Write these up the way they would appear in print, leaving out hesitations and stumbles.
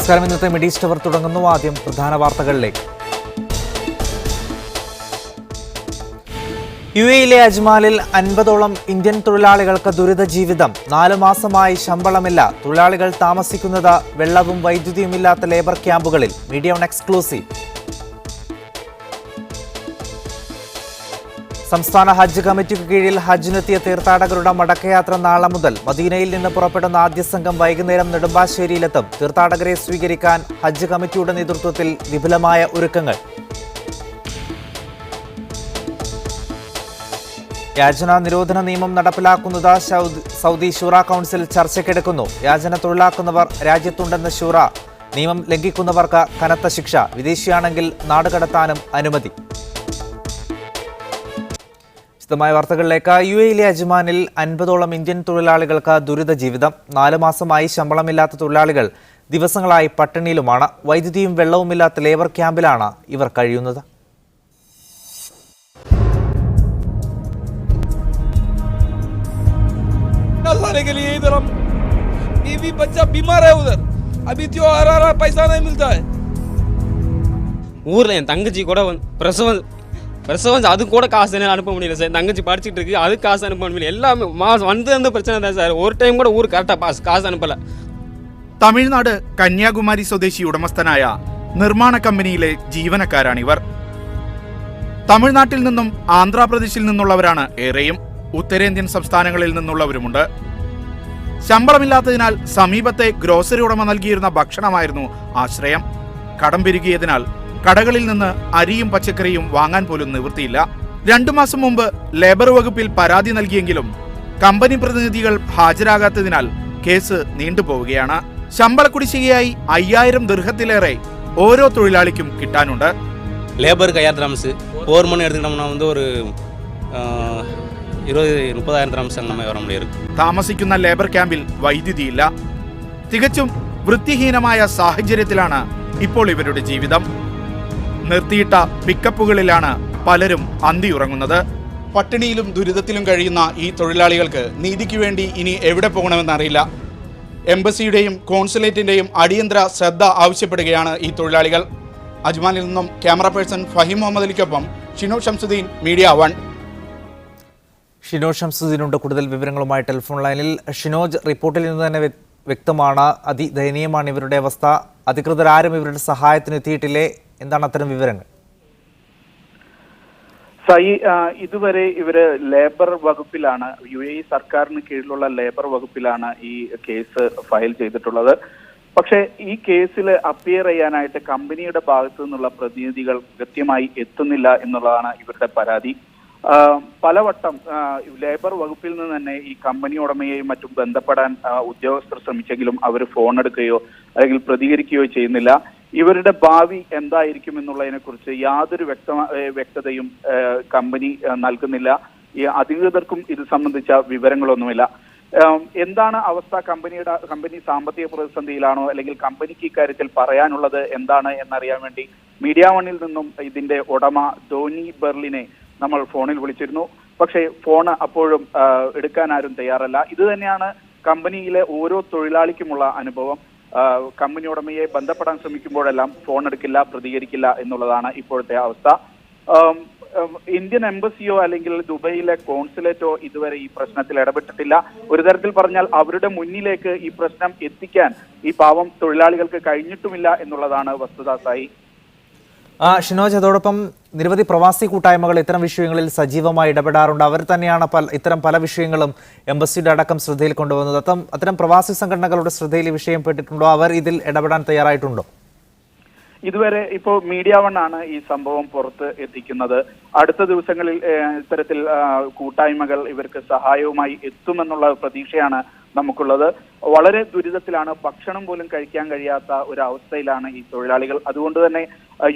നമസ്കാരം. ഇന്നത്തെ മിഡിസ്റ്റ് അവർ തുടങ്ങുന്നു. ആദ്യം പ്രധാന വാർത്തകളിലേക്ക്. യുഎഇയിലെ അജ്മാനിൽ 50ഓളം ഇന്ത്യൻ തൊഴിലാളികൾക്ക് ദുരിത ജീവിതം. 4 മാസമായി ശമ്പളമില്ല. തൊഴിലാളികൾ താമസിക്കുന്നത് വെള്ളവും വൈദ്യുതിയുമില്ലാത്ത ലേബർ ക്യാമ്പുകളിൽ. Media one exclusive. സംസ്ഥാന ഹജ്ജ് കമ്മിറ്റിക്ക് കീഴിൽ ഹജ്ജിനെത്തിയ തീർത്ഥാടകരുടെ മടക്കയാത്ര നാളെ മുതൽ. മദീനയിൽ നിന്ന് പുറപ്പെടുന്ന ആദ്യ സംഘം വൈകുന്നേരം നെടുമ്പാശ്ശേരിയിലെത്തും. തീർത്ഥാടകരെ സ്വീകരിക്കാൻ ഹജ്ജ് കമ്മിറ്റിയുടെ നേതൃത്വത്തിൽ വിപുലമായ ഒരുക്കങ്ങൾ. യാചന നിരോധന നിയമം നടപ്പിലാക്കുന്നത് സൗദി ശൂറ കൗൺസിൽ ചർച്ചയ്ക്കെടുക്കുന്നു. യാചന തൊഴിലാക്കുന്നവർ രാജ്യത്തുണ്ടെന്ന് ശൂറ. നിയമം ലംഘിക്കുന്നവർക്ക് കനത്ത ശിക്ഷ. വിദേശിയാണെങ്കിൽ നാടുകടത്താനും അനുമതി. വിശദമായ വാർത്തകളിലേക്ക്. യുഎഇയിലെ അജ്മാനിൽ 50ഓളം ഇന്ത്യൻ തൊഴിലാളികൾക്ക് ദുരിത ജീവിതം. 4 മാസമായി ശമ്പളമില്ലാത്ത തൊഴിലാളികൾ ദിവസങ്ങളായി പട്ടിണിയിലുമാണ്. വൈദ്യുതിയും വെള്ളവുമില്ലാത്ത ലേബർ ക്യാമ്പിലാണ് ഇവർ കഴിയുന്നത്. ஊரில் என் தங்கச்சி கூட பிரசவம் அது கூட காசு அனுப்ப முடியல சார். தங்கச்சி படிச்சுட்டு இருக்கு, அது காசு அனுப்ப முடியல. எல்லாமே மாதம் அந்த பிரச்சனை தான் சார். ஒரு டைம் கூட ஊர் கரெக்டாக காசு അനുപ്പല. തമിഴ്നാട് കന്യാകുമാരി സ്വദേശി ഉടമസ്ഥനായ നിർമ്മാണ കമ്പനിയിലെ ജീവനക്കാരാണിവർ. തമിഴ്നാട്ടിൽ നിന്നും ആന്ധ്രാപ്രദേശിൽ നിന്നുള്ളവരാണ് ഏറെയും. ഉത്തരേന്ത്യൻ സംസ്ഥാനങ്ങളിൽ നിന്നുള്ളവരുമുണ്ട്. ശമ്പളമില്ലാത്തതിനാൽ സമീപത്തെ ഗ്രോസറി ഉടമ നൽകിയിരുന്ന ഭക്ഷണമായിരുന്നു ആശ്രയം. കടം പെരുകിയതിനാൽ കടകളിൽ നിന്ന് അരിയും പച്ചക്കറിയും വാങ്ങാൻ പോലും നിവൃത്തിയില്ല. 2 മാസം മുമ്പ് ലേബർ വകുപ്പിൽ പരാതി നൽകിയെങ്കിലും കമ്പനി പ്രതിനിധികൾ ഹാജരാകാത്തതിനാൽ കേസ് നീണ്ടുപോവുകയാണ്. ശമ്പള കുടിശ്ശികയായി 5000 ദിർഹത്തിലേറെ ഓരോ തൊഴിലാളിക്കും കിട്ടാനുണ്ട്. லேபருக்கு 5000 திரம்ஸ், 4 மணி எடுத்துக்கிட்டோம்னா ஒரு 20-30,000 திரம்ஸ் நம்ம வர முடியும். താമസിക്കുന്ന ലേബർ ക്യാമ്പിൽ വൈദ്യുതിയില്ല. തികച്ചും വൃത്തിഹീനമായ സാഹചര്യത്തിലാണ് ഇപ്പോൾ ഇവരുടെ ജീവിതം. നിർത്തിയിട്ട പിക്കപ്പുകളിലാണ് പലരും അന്തിയുറങ്ങുന്നത്. പട്ടിണിയിലും ദുരിതത്തിലും കഴിയുന്ന ഈ തൊഴിലാളികൾക്ക് നീതിക്ക് വേണ്ടി ഇനി എവിടെ പോകണമെന്നറിയില്ല. എംബസിയുടെയും കോൺസുലേറ്റിന്റെയും അടിയന്തര ശ്രദ്ധ ആവശ്യപ്പെടുകയാണ് ഈ തൊഴിലാളികൾ. അജ്മാനിൽ നിന്നും ക്യാമറ പേഴ്സൺ ഫഹീം മുഹമ്മദ് അലിക്കൊപ്പം ഷിനോ ഷംസുദ്ദീൻ, മീഡിയ വൺ. ഷിനോ ഷംസുദ്ദീനുണ്ട് കൂടുതൽ വിവരങ്ങളുമായി ടെലിഫോൺ ലൈനിൽ. ഷിനോജ്, റിപ്പോർട്ടിൽ നിന്ന് തന്നെ വ്യക്തമാണ് അതിദയനീയമാണ് ഇവരുടെ അവസ്ഥ. അധികൃതരാരും ഇവരുടെ സഹായത്തിന് എത്തിയിട്ടില്ലേ? എന്താണ് അത്തരം വിവരങ്ങൾ? ഇതുവരെ ഇവര് ലേബർ വകുപ്പിലാണ്, യുഎഇ സർക്കാരിന് കീഴിലുള്ള ലേബർ വകുപ്പിലാണ് ഈ കേസ് ഫയൽ ചെയ്തിട്ടുള്ളത്. പക്ഷേ ഈ കേസിൽ അപ്പിയർ ചെയ്യാനായിട്ട് കമ്പനിയുടെ ഭാഗത്തു നിന്നുള്ള പ്രതിനിധികൾ കൃത്യമായി എത്തുന്നില്ല എന്നുള്ളതാണ് ഇവരുടെ പരാതി. പലവട്ടം ലേബർ വകുപ്പിൽ നിന്ന് തന്നെ ഈ കമ്പനി ഉടമയെയും മറ്റും ബന്ധപ്പെടാൻ ഉദ്യോഗസ്ഥർ ശ്രമിച്ചെങ്കിലും അവർ ഫോൺ എടുക്കുകയോ അല്ലെങ്കിൽ പ്രതികരിക്കുകയോ ചെയ്യുന്നില്ല. ഇവരുടെ ഭാവി എന്തായിരിക്കും എന്നുള്ളതിനെ കുറിച്ച് യാതൊരു വ്യക്തതയും കമ്പനി നൽകുന്നില്ല. ഈ അധികൃതർക്കും ഇത് സംബന്ധിച്ച വിവരങ്ങളൊന്നുമില്ല. എന്താണ് അവസ്ഥ? കമ്പനി സാമ്പത്തിക പ്രതിസന്ധിയിലാണോ, അല്ലെങ്കിൽ കമ്പനിക്ക് ഇക്കാര്യത്തിൽ പറയാനുള്ളത് എന്താണ് എന്നറിയാൻ വേണ്ടി മീഡിയ വണ്ണിൽ നിന്നും ഇതിന്റെ ഉടമ ധോനി ബെർലിനെ നമ്മൾ ഫോണിൽ വിളിച്ചിരുന്നു. പക്ഷേ ഫോൺ അപ്പോഴും എടുക്കാൻ ആരും തയ്യാറല്ല. ഇത് തന്നെയാണ് കമ്പനിയിലെ ഓരോ തൊഴിലാളിക്കുമുള്ള അനുഭവം. കമ്പനി ഉടമയെ ബന്ധപ്പെടാൻ ശ്രമിക്കുമ്പോഴെല്ലാം ഫോൺ എടുക്കില്ല, പ്രതികരിക്കില്ല എന്നുള്ളതാണ് ഇപ്പോഴത്തെ അവസ്ഥ. ഇന്ത്യൻ എംബസിയോ അല്ലെങ്കിൽ ദുബൈയിലെ കോൺസുലേറ്റോ ഇതുവരെ ഈ പ്രശ്നത്തിൽ ഇടപെട്ടിട്ടില്ല. ഒരു തരത്തിൽ പറഞ്ഞാൽ അവരുടെ മുന്നിലേക്ക് ഈ പ്രശ്നം എത്തിക്കാൻ ഈ പാവം തൊഴിലാളികൾക്ക് കഴിഞ്ഞിട്ടുമില്ല എന്നുള്ളതാണ് വസ്തുത. സായി, ഷിനോജ്, അതോടൊപ്പം നിരവധി പ്രവാസി കൂട്ടായ്മകൾ ഇത്തരം വിഷയങ്ങളിൽ സജീവമായി ഇടപെടാറുണ്ട്. അവർ തന്നെയാണ് ഇത്തരം പല വിഷയങ്ങളും എംബസിയുടെ അടക്കം ശ്രദ്ധയിൽ കൊണ്ടുവന്നത്. അത്തരം പ്രവാസി സംഘടനകളുടെ ശ്രദ്ധയിൽ ഈ വിഷയം പെട്ടിട്ടുണ്ടോ? അവർ ഇതിൽ ഇടപെടാൻ തയ്യാറായിട്ടുണ്ടോ? ഇതുവരെ ഇപ്പോൾ മീഡിയ വൺ ആണ് ഈ സംഭവം പുറത്ത് എത്തിക്കുന്നത്. അടുത്ത ദിവസങ്ങളിൽ ഇത്തരത്തിൽ കൂട്ടായ്മകൾ ഇവർക്ക് സഹായവുമായി എത്തുമെന്നുള്ള പ്രതീക്ഷയാണ് നമുക്കുള്ളത്. വളരെ ദുരിതത്തിലാണ്, ഭക്ഷണം പോലും കഴിക്കാൻ കഴിയാത്ത ഒരവസ്ഥയിലാണ് ഈ തൊഴിലാളികൾ. അതുകൊണ്ട് തന്നെ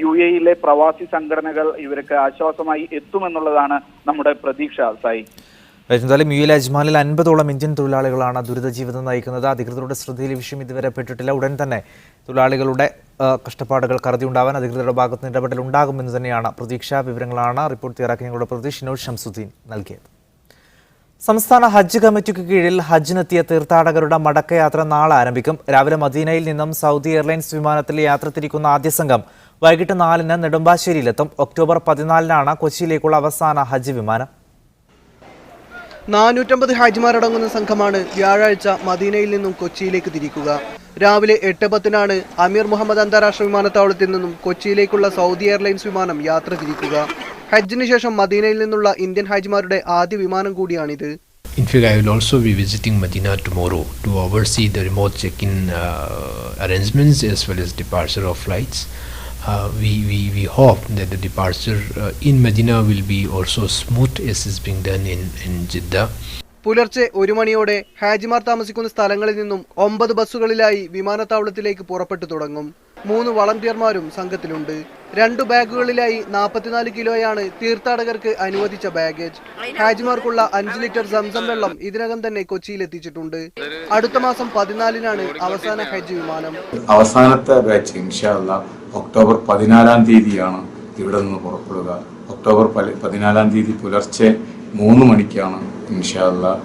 യുഎഇയിലെ പ്രവാസി സംഘടനകൾ ഇവർക്ക് ആശ്വാസമായി എത്തുമെന്നുള്ളതാണ് നമ്മുടെ പ്രതീക്ഷ. സായി, എന്തായാലും യുഎഇയിലെ അജ്മാനിൽ 50ഓളം ഇന്ത്യൻ തൊഴിലാളികളാണ് ദുരിത ജീവിതം നയിക്കുന്നത്. അധികൃതരുടെ ശ്രദ്ധയിൽ ഈ വിഷയം ഇതുവരെ പെട്ടിട്ടില്ല. ഉടൻ തന്നെ തൊഴിലാളികളുടെ കഷ്ടപ്പാടുകൾ കരുതിയുണ്ടാവാൻ അധികൃതരുടെ ഭാഗത്ത് നിന്ന് ഇടപെടൽ ഉണ്ടാകുമെന്ന് തന്നെയാണ് പ്രതീക്ഷ. വിവരങ്ങളാണ് റിപ്പോർട്ട് തയ്യാറാക്കി ഞങ്ങളുടെ പ്രതി ഷിനോജ് ഷംസുദ്ദീൻ നൽകിയത്. സംസ്ഥാന ഹജ്ജ് കമ്മിറ്റിക്ക് കീഴിൽ ഹജ്ജിനെത്തിയ തീർത്ഥാടകരുടെ മടക്കയാത്ര നാളെ ആരംഭിക്കും. രാവിലെ മദീനയിൽ നിന്നും സൗദി എയർലൈൻസ് വിമാനത്തിൽ യാത്ര തിരിക്കുന്ന ആദ്യ സംഘം വൈകിട്ട് 4-ന് നെടുമ്പാശ്ശേരിയിലെത്തും. ഒക്ടോബർ 14-നാണ് കൊച്ചിയിലേക്കുള്ള അവസാന ഹജ്ജ് വിമാനം. 450 ഹാജിമാരടങ്ങുന്ന സംഘമാണ് വ്യാഴാഴ്ച മദീനയിൽ നിന്നും കൊച്ചിയിലേക്ക് തിരിക്കുക. രാവിലെ 8:10-നാണ് അമീർ മുഹമ്മദ് അന്താരാഷ്ട്ര വിമാനത്താവളത്തിൽ നിന്നും കൊച്ചിയിലേക്കുള്ള സൗദി എയർലൈൻസ് വിമാനം യാത്ര തിരിക്കുക. ഹജ്ജിന് ശേഷം മദീനയിൽ നിന്നുള്ള ഇന്ത്യൻ ഹാജിമാരുടെ ആദ്യ വിമാനം കൂടിയാണിത്. In fact, I will also be visiting Medina tomorrow to oversee the remote check-in arrangements as well as departure of flights. We hope that the departure in Medina will be also smooth as is being done in Jeddah. പുലർച്ചെ 1 മണിയോടെ ഹാജിമാർ താമസിക്കുന്ന സ്ഥലങ്ങളിൽ നിന്നും 9 ബസ്സുകളിലായി വിമാനത്താവളത്തിലേക്ക് പുറപ്പെട്ടു തുടങ്ങും. 3 വളണ്ടിയർമാരും സംഘത്തിലുണ്ട്. 2 ബാഗുകളിലായി 44 കിലോയാണ് തീർത്ഥാടകർക്ക് അനുവദിച്ച ബാഗേജ്. ഹാജിമാർക്കുള്ള 5 ലിറ്റർ സംസം വെള്ളം ഇതിനകം തന്നെ കൊച്ചിയിൽ എത്തിച്ചിട്ടുണ്ട്. അടുത്ത മാസം 14-നാണ് അവസാന ഹജ്ജ് വിമാനം. അവസാനത്തെ ബാച്ച് ഇൻഷാ അല്ലാഹ് ഒക്ടോബർ 14-ാം തീയതിയാണ് ഇവിടെ നിന്ന് പുറപ്പെടുക. ഒക്ടോബർ 14-ാം തീയതി പുലർച്ചെ 3 മണിക്കാണ് ഇൻഷാ അല്ലാഹ്.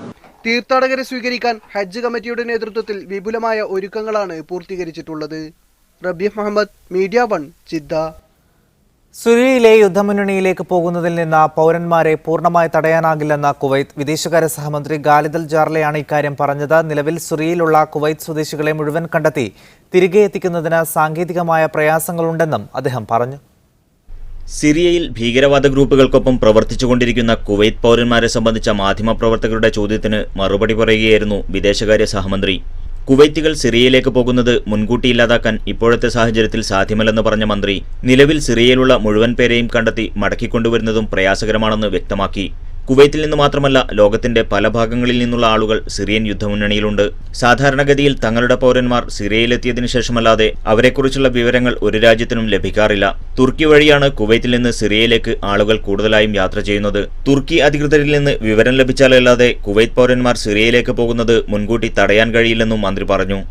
തീർത്ഥാടകരെ സ്വീകരിക്കാൻ ഹജ്ജ് കമ്മിറ്റിയുടെ നേതൃത്വത്തിൽ വിപുലമായ ഒരുക്കങ്ങളാണ് പൂർത്തീകരിച്ചിട്ടുള്ളത്. Rabeeh Muhammad, media 1, Jeddah. സിറിയയിലെ യുദ്ധമുന്നണിയിലേക്ക് പോകുന്നതിൽ നിന്ന് പൗരന്മാരെ പൂർണ്ണമായി തടയാനാകില്ലെന്ന കുവൈത്ത് വിദേശകാര്യ സഹമന്ത്രി ഖാലിദ് അൽ ജാർലയാണ് ഇക്കാര്യം പറഞ്ഞത്. നിലവിൽ സിറിയയിലുള്ള കുവൈത്ത് സ്വദേശികളെ മുഴുവൻ കണ്ടെത്തി തിരികെ എത്തിക്കുന്നതിന് സാങ്കേതികമായ പ്രയാസങ്ങളുണ്ടെന്നും അദ്ദേഹം പറഞ്ഞു. സിറിയയിൽ ഭീകരവാദ ഗ്രൂപ്പുകൾക്കൊപ്പം പ്രവർത്തിച്ചുകൊണ്ടിരിക്കുന്ന കുവൈത്ത് പൗരന്മാരെ സംബന്ധിച്ച മാധ്യമപ്രവർത്തകരുടെ ചോദ്യത്തിന് മറുപടി പറയുകയായിരുന്നു വിദേശകാര്യ സഹമന്ത്രി. കുവൈത്തികൾ സിറിയയിലേക്ക് പോകുന്നത് മുൻകൂട്ടി ഇല്ലാതാക്കാൻ ഇപ്പോഴത്തെ സാഹചര്യത്തിൽ സാധ്യമല്ലെന്ന് പറഞ്ഞ മന്ത്രി നിലവിൽ സിറിയയിലുള്ള മുഴുവൻ പേരെയും കണ്ടെത്തി മടക്കിക്കൊണ്ടുവരുന്നതും പ്രയാസകരമാണെന്ന് വ്യക്തമാക്കി. കുവൈത്തിൽ നിന്ന് മാത്രമല്ല ലോകത്തിന്റെ പല ഭാഗങ്ങളിൽ നിന്നുള്ള ആളുകൾ സിറിയൻ യുദ്ധമുന്നണിയിലുണ്ട്. സാധാരണഗതിയിൽ തങ്ങളുടെ പൗരന്മാർ സിറിയയിലെത്തിയതിനു ശേഷമല്ലാതെ അവരെക്കുറിച്ചുള്ള വിവരങ്ങൾ ഒരു രാജ്യത്തിനും ലഭിക്കാറില്ല. തുർക്കി വഴിയാണ് കുവൈത്തിൽ നിന്ന് സിറിയയിലേക്ക് ആളുകൾ കൂടുതലായും യാത്ര ചെയ്യുന്നത്. തുർക്കി അധികൃതരിൽ നിന്ന് വിവരം ലഭിച്ചാലല്ലാതെ കുവൈത്ത് പൗരന്മാർ സിറിയയിലേക്ക് പോകുന്നത് മുൻകൂട്ടി തടയാൻ കഴിയില്ലെന്നും മന്ത്രി പറഞ്ഞു.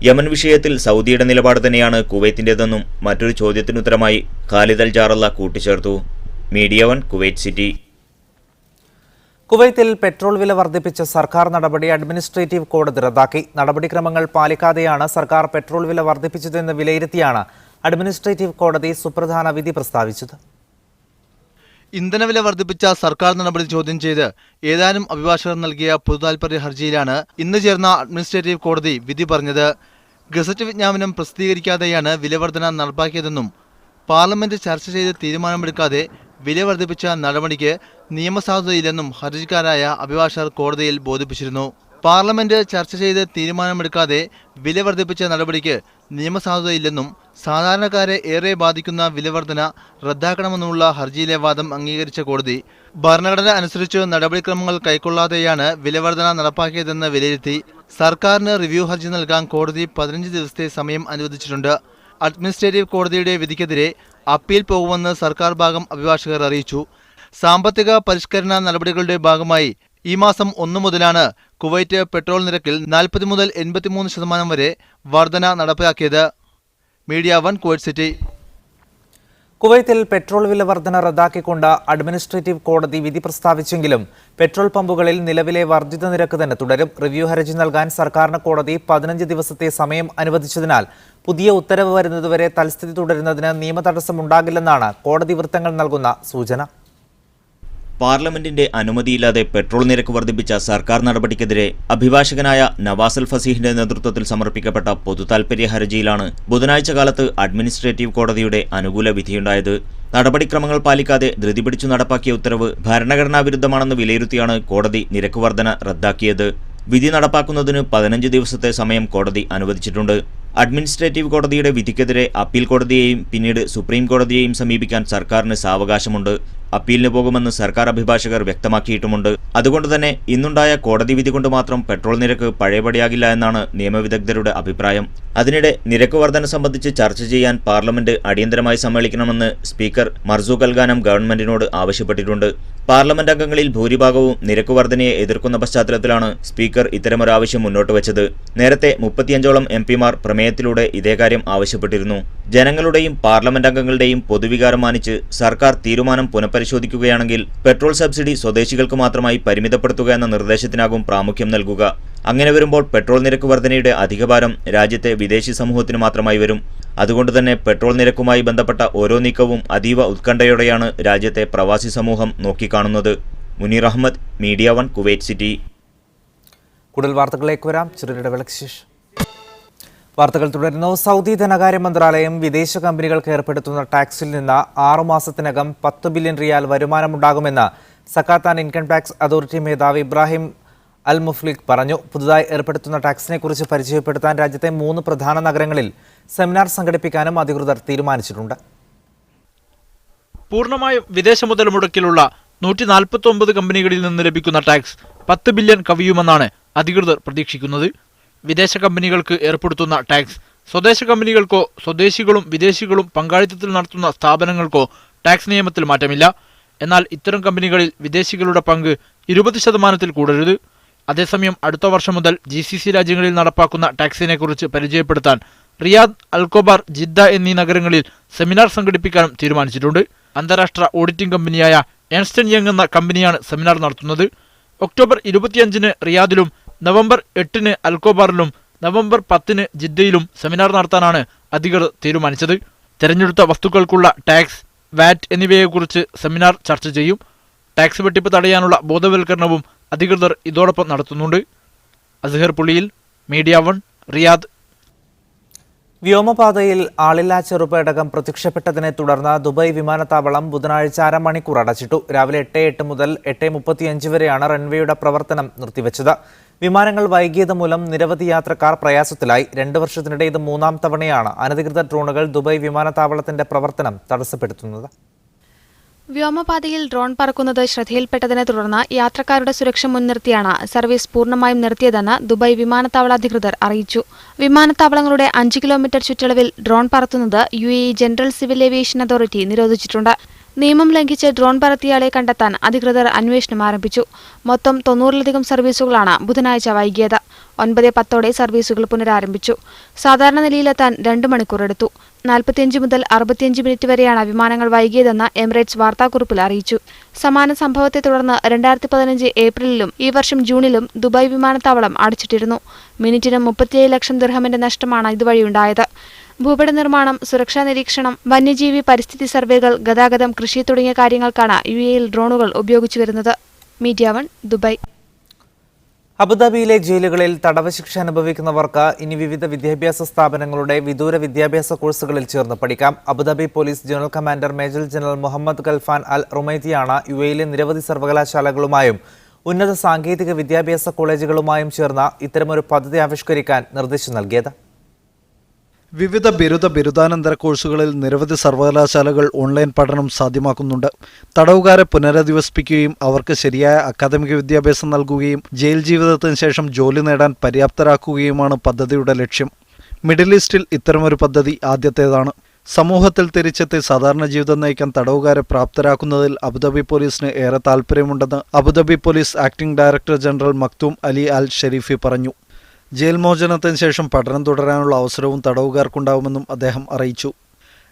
യമൻ വിഷയത്തിൽ സൗദിയുടെ നിലപാട് തന്നെയാണ് കുവൈത്തിന്റേതെന്നും മറ്റൊരു ചോദ്യത്തിനുത്തരമായി ഖാലിദ് അൽ ജാറല്ല കൂട്ടിച്ചേർത്തു. Media 1, Kuwait city. കുവൈത്തിൽ പെട്രോൾ വില വർദ്ധിപ്പിച്ച സർക്കാർ നടപടി അഡ്മിനിസ്ട്രേറ്റീവ് കോടതി റദ്ദാക്കി. നടപടിക്രമങ്ങൾ പാലിക്കാതെയാണ് സർക്കാർ പെട്രോൾ വില വർദ്ധിപ്പിച്ചതെന്ന് വിലയിരുത്തിയാണ് അഡ്മിനിസ്ട്രേറ്റീവ് കോടതി സുപ്രധാന വിധി പ്രസ്താവിച്ചത്. ഇന്ധനവില വർദ്ധിപ്പിച്ച സർക്കാർ നടപടി ചോദ്യം ചെയ്ത് ഏതാനും അഭിഭാഷകർ നൽകിയ പൊതുതാൽപര്യ ഹർജിയിലാണ് ഇന്ന് ചേർന്ന അഡ്മിനിസ്ട്രേറ്റീവ് കോടതി വിധി പറഞ്ഞത്. ഗസറ്റ് വിജ്ഞാപനം പ്രസിദ്ധീകരിക്കാതെയാണ് വിലവർധന നടപ്പാക്കിയതെന്നും പാർലമെന്റ് ചർച്ച ചെയ്ത് തീരുമാനമെടുക്കാതെ വില വർദ്ധിപ്പിച്ച നടപടിക്ക് നിയമസാധുതയില്ലെന്നും ഹർജിക്കാരായ അഭിഭാഷകർ കോടതിയിൽ ബോധിപ്പിച്ചിരുന്നു. പാർലമെന്റ് ചർച്ച ചെയ്ത് തീരുമാനമെടുക്കാതെ വില വർദ്ധിപ്പിച്ച നടപടിക്ക് നിയമസാധുതയില്ലെന്നും സാധാരണക്കാരെ ഏറെ ബാധിക്കുന്ന വിലവർധന റദ്ദാക്കണമെന്നുള്ള ഹർജിയിലെ വാദം അംഗീകരിച്ച കോടതി ഭരണഘടന അനുസരിച്ച് നടപടിക്രമങ്ങൾ കൈക്കൊള്ളാതെയാണ് വിലവർധന നടപ്പാക്കിയതെന്ന് വിലയിരുത്തി സർക്കാരിന് റിവ്യൂ ഹർജി നൽകാൻ കോടതി 15 ദിവസത്തെ സമയം അനുവദിച്ചിട്ടുണ്ട്. അഡ്മിനിസ്ട്രേറ്റീവ് കോടതിയുടെ വിധിക്കെതിരെ അപ്പീൽ പോകുമെന്ന് സർക്കാർ ഭാഗം അഭിഭാഷകർ അറിയിച്ചു. സാമ്പത്തിക പരിഷ്കരണ നടപടികളുടെ ഭാഗമായി ഈ മാസം 1 മുതലാണ് കുവൈറ്റ് പെട്രോൾ നിരക്കിൽ 40 മുതൽ 83% വരെ വർധന നടപ്പാക്കിയത്. Media 1, Kuwait city. കുവൈത്തിൽ പെട്രോൾ വില വർധന റദ്ദാക്കിക്കൊണ്ട് അഡ്മിനിസ്ട്രേറ്റീവ് കോടതി വിധി പ്രസ്താവിച്ചെങ്കിലും പെട്രോൾ പമ്പുകളിൽ നിലവിലെ വർദ്ധിത നിരക്ക് തന്നെ തുടരും. റിവ്യൂ ഹർജി നൽകാൻ സർക്കാരിന് കോടതി 15 ദിവസത്തെ സമയം അനുവദിച്ചതിനാൽ പുതിയ ഉത്തരവ് വരുന്നതുവരെ തൽസ്ഥിതി തുടരുന്നതിന് നിയമതടസ്സമുണ്ടാകില്ലെന്നാണ് കോടതി വൃത്തങ്ങൾ നൽകുന്ന സൂചന. പാർലമെന്റിന്റെ അനുമതിയില്ലാതെ പെട്രോൾ നിരക്ക് വർദ്ധിപ്പിച്ച സർക്കാർ നടപടിക്കെതിരെ അഭിഭാഷകനായ നവാസ് അൽ ഫസീഹിന്റെ നേതൃത്വത്തിൽ സമർപ്പിക്കപ്പെട്ട പൊതുതാൽപര്യ ഹർജിയിലാണ് ബുധനാഴ്ച കാലത്ത് അഡ്മിനിസ്ട്രേറ്റീവ് കോടതിയുടെ അനുകൂല വിധിയുണ്ടായത്. നടപടിക്രമങ്ങൾ പാലിക്കാതെ ധൃതി പിടിച്ചു നടപ്പാക്കിയ ഉത്തരവ് ഭരണഘടനാ വിരുദ്ധമാണെന്ന് വിലയിരുത്തിയാണ് കോടതി നിരക്ക് വർധന റദ്ദാക്കിയത്. വിധി നടപ്പാക്കുന്നതിന് 15 ദിവസത്തെ സമയം കോടതി അനുവദിച്ചിട്ടുണ്ട്. അഡ്മിനിസ്ട്രേറ്റീവ് കോടതിയുടെ വിധിക്കെതിരെ അപ്പീൽ കോടതിയെയും പിന്നീട് സുപ്രീം കോടതിയെയും സമീപിക്കാൻ സർക്കാരിന് സാവകാശമുണ്ട്. അപ്പീലിന് പോകുമെന്ന് സർക്കാർ അഭിഭാഷകർ വ്യക്തമാക്കിയിട്ടുമുണ്ട്. അതുകൊണ്ട് തന്നെ ഇന്നുണ്ടായ കോടതി വിധി കൊണ്ട് മാത്രം പെട്രോൾ നിരക്ക് പഴയപടിയാകില്ല എന്നാണ് നിയമവിദഗ്ധരുടെ അഭിപ്രായം. അതിനിടെ നിരക്ക് വർധന സംബന്ധിച്ച് ചർച്ച ചെയ്യാൻ പാർലമെന്റ് അടിയന്തരമായി സമ്മേളിക്കണമെന്ന് സ്പീക്കർ മർസൂഖ് അൽഗാനം ഗവൺമെന്റിനോട് ആവശ്യപ്പെട്ടിട്ടുണ്ട്. പാർലമെന്റ് അംഗങ്ങളിൽ ഭൂരിഭാഗവും നിരക്ക് വർധനയെ എതിർക്കുന്ന പശ്ചാത്തലത്തിലാണ് സ്പീക്കർ ഇത്തരമൊരാവശ്യം മുന്നോട്ട് വെച്ചത്. നേരത്തെ 35ഓളം എംപിമാർ പ്രമേയത്തിലൂടെ ഇതേ കാര്യം ആവശ്യപ്പെട്ടിരുന്നു. ജനങ്ങളുടെയും പാർലമെന്റ് അംഗങ്ങളുടെയും പൊതുവികാരം മാനിച്ച് സർക്കാർ തീരുമാനം പുനഃപരിശോധിക്കും പരിശോധിക്കുകയാണെങ്കിൽ പെട്രോൾ സബ്സിഡി സ്വദേശികൾക്ക് മാത്രമായി പരിമിതപ്പെടുത്തുക എന്ന നിർദ്ദേശത്തിനാകും പ്രാമുഖ്യം നൽകുക. അങ്ങനെ വരുമ്പോൾ പെട്രോൾ നിരക്ക് വർധനയുടെ അധികഭാരം രാജ്യത്തെ വിദേശി സമൂഹത്തിന് മാത്രമായി വരും. അതുകൊണ്ടുതന്നെ പെട്രോൾ നിരക്കുമായി ബന്ധപ്പെട്ട ഓരോ നീക്കവും അതീവ ഉത്കണ്ഠയോടെയാണ് രാജ്യത്തെ പ്രവാസി സമൂഹം നോക്കിക്കാണുന്നത്. Munir Ahmed, media 1, Kuwait city. കൂടുതൽ വാർത്തകളിലേക്ക് വരാം. ചെറിയൊരിടവേളയ്ക്ക് ശേഷം വാർത്തകൾ തുടരുന്നു. സൗദി ധനകാര്യ മന്ത്രാലയം വിദേശ കമ്പനികൾക്ക് ഏർപ്പെടുത്തുന്ന ടാക്സിൽ നിന്ന് 6 മാസത്തിനകം 10 ബില്യൺ റിയാൽ വരുമാനമുണ്ടാകുമെന്ന് Zakat and income tax authority മേധാവി ഇബ്രാഹിം അൽ മുഫ്ലിഖ് പറഞ്ഞു. പുതുതായി ഏർപ്പെടുത്തുന്ന ടാക്സിനെ കുറിച്ച് പരിചയപ്പെടുത്താൻ രാജ്യത്തെ 3 പ്രധാന നഗരങ്ങളിൽ സെമിനാർ സംഘടിപ്പിക്കാനും അധികൃതർ തീരുമാനിച്ചിട്ടുണ്ട്. പൂർണ്ണമായും വിദേശ മുതൽ മുടക്കിലുള്ള 149 കമ്പനികളിൽ നിന്ന് ലഭിക്കുന്ന ടാക്സ് 10 ബില്യൺ കവിയുമെന്നാണ് അധികൃതർ പ്രതീക്ഷിക്കുന്നത്. വിദേശ കമ്പനികൾക്ക് ഏർപ്പെടുത്തുന്ന ടാക്സ് സ്വദേശ കമ്പനികൾക്കോ സ്വദേശികളും വിദേശികളും പങ്കാളിത്തത്തിൽ നടത്തുന്ന സ്ഥാപനങ്ങൾക്കോ ടാക്സ് നിയമത്തിൽ മാറ്റമില്ല. എന്നാൽ ഇത്തരം കമ്പനികളിൽ വിദേശികളുടെ പങ്ക് 20% കൂടരുത്. അതേസമയം അടുത്ത വർഷം മുതൽ GCC രാജ്യങ്ങളിൽ നടപ്പാക്കുന്ന ടാക്സിനെ കുറിച്ച് പരിചയപ്പെടുത്താൻ റിയാദ്, അൽഖോബാർ, ജിദ്ദ എന്നീ നഗരങ്ങളിൽ സെമിനാർ സംഘടിപ്പിക്കാനും തീരുമാനിച്ചിട്ടുണ്ട്. അന്താരാഷ്ട്ര ഓഡിറ്റിംഗ് കമ്പനിയായ ഏൺസ്റ്റ് ആൻഡ് യങ് എന്ന കമ്പനിയാണ് സെമിനാർ നടത്തുന്നത്. ഒക്ടോബർ 25-ന് റിയാദിലും നവംബർ 8-ന് അൽഖോബാറിലും നവംബർ 10-ന് ജിദ്ദയിലും സെമിനാർ നടത്താനാണ് അധികൃതർ തീരുമാനിച്ചത്. തെരഞ്ഞെടുത്ത വസ്തുക്കൾക്കുള്ള ടാക്സ്, വാറ്റ് എന്നിവയെക്കുറിച്ച് സെമിനാർ ചർച്ച ചെയ്യും. ടാക്സ് വെട്ടിപ്പ് തടയാനുള്ള ബോധവൽക്കരണവും അധികൃതർ ഇതോടൊപ്പം നടത്തുന്നുണ്ട്. Azhar Puliyil, media 1, Riyadh. വ്യോമപാതയിൽ ആളില്ലാ ചെറുപേടകം പ്രത്യക്ഷപ്പെട്ടതിനെ തുടർന്ന് ദുബായ് വിമാനത്താവളം ബുധനാഴ്ച അരമണിക്കൂർ അടച്ചിട്ടു. രാവിലെ 8:08 മുതൽ 8:35 വരെയാണ് റൺവേയുടെ പ്രവർത്തനം നിർത്തിവച്ചത്. വിമാനങ്ങൾ വൈകിയത് മൂലം നിരവധി യാത്രക്കാർ പ്രയാസത്തിലായി. 2 വർഷത്തിനിടെ ഇത് 3-ാം തവണയാണ് അനധികൃത ഡ്രോണുകൾ ദുബായ് വിമാനത്താവളത്തിന്റെ പ്രവർത്തനം തടസ്സപ്പെടുത്തുന്നത്. വ്യോമപാതയിൽ ഡ്രോൺ പറക്കുന്നത് ശ്രദ്ധയിൽപ്പെട്ടതിനെ തുടർന്ന് യാത്രക്കാരുടെ സുരക്ഷ മുൻനിർത്തിയാണ് സർവീസ് പൂർണ്ണമായും നിർത്തിയതെന്ന് ദുബായ് വിമാനത്താവള അധികൃതർ അറിയിച്ചു. വിമാനത്താവളങ്ങളുടെ 5 കിലോമീറ്റർ ചുറ്റളവിൽ ഡ്രോൺ പറത്തുന്നത് UAE general civil aviation authority നിരോധിച്ചിട്ടുണ്ട്. നിയമം ലംഘിച്ച് ഡ്രോൺ പറത്തിയയാളെ കണ്ടെത്താൻ അധികൃതർ അന്വേഷണം ആരംഭിച്ചു. മൊത്തം 90-ലധികം സർവീസുകളാണ് ബുധനാഴ്ച വൈകിയത്. 9:10 സർവീസുകൾ പുനരാരംഭിച്ചു. സാധാരണ നിലയിലെത്താൻ 2 മണിക്കൂർ എടുത്തു. 45 മുതൽ 65 മിനിറ്റ് വരെയാണ് വിമാനങ്ങൾ വൈകിയതെന്ന് എമിറേറ്റ്സ് വാർത്താക്കുറിപ്പിൽ അറിയിച്ചു. സമാന സംഭവത്തെ തുടർന്ന് 2015 ഏപ്രിലിലും ഈ വർഷം ജൂണിലും ദുബായ് വിമാനത്താവളം അടച്ചിട്ടിരുന്നു. മിനിറ്റിന് 37 ലക്ഷം ദിർഹമിന്റെ നഷ്ടമാണ് ഇതുവഴിയുണ്ടായത്. ഭൂപട നിർമ്മാണം, സുരക്ഷാ നിരീക്ഷണം, വന്യജീവി പരിസ്ഥിതി സർവേകൾ, ഗതാഗതം, കൃഷി തുടങ്ങിയ കാര്യങ്ങൾക്കാണ് UAEയിൽ ഡ്രോണുകൾ ഉപയോഗിച്ചു വരുന്നത്. Media 1, Dubai. അബുദാബിയിലെ ജയിലുകളിൽ തടവ് ശിക്ഷ അനുഭവിക്കുന്നവർക്ക് ഇനി വിവിധ വിദ്യാഭ്യാസ സ്ഥാപനങ്ങളുടെ വിദൂര വിദ്യാഭ്യാസ കോഴ്സുകളിൽ ചേർന്ന് പഠിക്കാം. Abu Dhabi police general commander major general Muhammad Khalfan al റുമൈത്തിയാണ് UAEയിലെ നിരവധി സർവകലാശാലകളുമായും ഉന്നത സാങ്കേതിക വിദ്യാഭ്യാസ കോളേജുകളുമായും ചേർന്ന് ഇത്തരമൊരു പദ്ധതി ആവിഷ്കരിക്കാൻ നിർദ്ദേശം നൽകിയത്. വിവിധ ബിരുദാനന്തര കോഴ്സുകളിൽ നിരവധി സർവകലാശാലകൾ ഓൺലൈൻ പഠനം സാധ്യമാക്കുന്നുണ്ട്. തടവുകാരെ പുനരധിവസിപ്പിക്കുകയും അവർക്ക് ശരിയായ അക്കാദമിക വിദ്യാഭ്യാസം നൽകുകയും ജയിൽ ജീവിതത്തിന് ശേഷം ജോലി നേടാൻ പര്യാപ്തരാക്കുകയുമാണ് പദ്ധതിയുടെ ലക്ഷ്യം. മിഡിൽ ഈസ്റ്റിൽ ഇത്തരമൊരു പദ്ധതി ആദ്യത്തേതാണ്. സമൂഹത്തിൽ തിരിച്ചെത്തി സാധാരണ ജീവിതം നയിക്കാൻ തടവുകാരെ പ്രാപ്തരാക്കുന്നതിൽ അബുദാബി പോലീസിന് ഏറെ താൽപ്പര്യമുണ്ടെന്ന് Abu Dhabi police acting director general Maktoum Ali al Sharifi പറഞ്ഞു. ജയിൽ മോചനത്തിന് ശേഷം പഠനം തുടരാനുള്ള അവസരവും തടവുകാർക്കുണ്ടാവുമെന്നും അദ്ദേഹം അറിയിച്ചു.